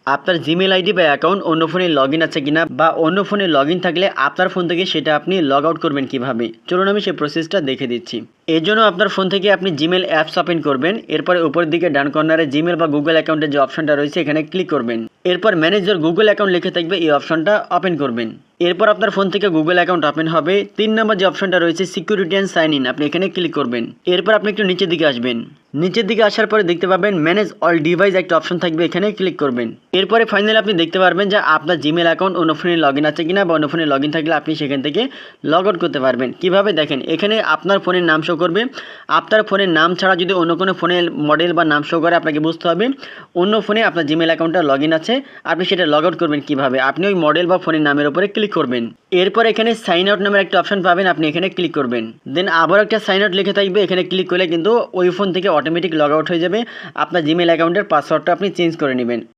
আপনার Gmail ID বা account অন্য ফোনে লগ ইন আছে কিনা, বা অন্য ফোনে লগ ইন থাকলে আপনার ফোন থেকে সেটা আপনি লগ আউট করবেন কিভাবে, চলুন আমি সেই প্রসেসটা দেখে দিচ্ছি। এর জন্য আপনার ফোন থেকে আপনি জিমেল অ্যাপস ওপেন করবেন। এরপরে উপরের দিকে ডান কর্নারে জিমেল বা গুগল অ্যাকাউন্টের যে অপশনটা রয়েছে এখানে ক্লিক করবেন। এরপর ম্যানেজ ইওর গুগল অ্যাকাউন্ট লিখে থাকবে, এই অপশনটা ওপেন করবেন। এরপর আপনার ফোন থেকে গুগল অ্যাকাউন্ট ওপেন হবে। 3 নম্বর যে অপশনটা রয়েছে সিকিউরিটি অ্যান্ড সাইন ইন, আপনি এখানে ক্লিক করবেন। এরপর আপনি একটু নিচের দিকে আসবেন। নিচের দিকে আসার পরে দেখতে পাবেন ম্যানেজ অল ডিভাইস একটা অপশন থাকবে, এখানে ক্লিক করবেন। এরপরে ফাইনালি আপনি দেখতে পারবেন যে আপনার জিমেল অ্যাকাউন্ট অন্য ফোনে লগ ইন আছে কিনা, বা অন্য ফোনে লগ ইন থাকলে আপনি সেখান থেকে লগ আউট করতে পারবেন। কিভাবে দেখেন, এখানে আপনার ফোনের নাম শো করবে। আপনার ফোনের নাম ছাড়া যদি অন্য কোনো ফোনের মডেল বা নাম শো করে, আপনাকে বুঝতে হবে অন্য ফোনে আপনার জিমেল অ্যাকাউন্টটা লগ ইন আছে। আপনি সেটা লগ আউট করবেন কিভাবে, আপনি ওই মডেল বা ফোনের নামের উপরে ক্লিক করবেন। এরপর এখানে সাইন আউট নামের একটা অপশন পাবেন, আপনি এখানে ক্লিক করবেন। দেন আবার একটা সাইন আউট লিখে থাকবে, এখানে ক্লিক করলে কিন্তু ওই ফোন থেকে অটোমেটিক লগ আউট হয়ে যাবে। আপনার জিমেল অ্যাকাউন্টের পাসওয়ার্ডটা আপনি চেঞ্জ করে নেবেন।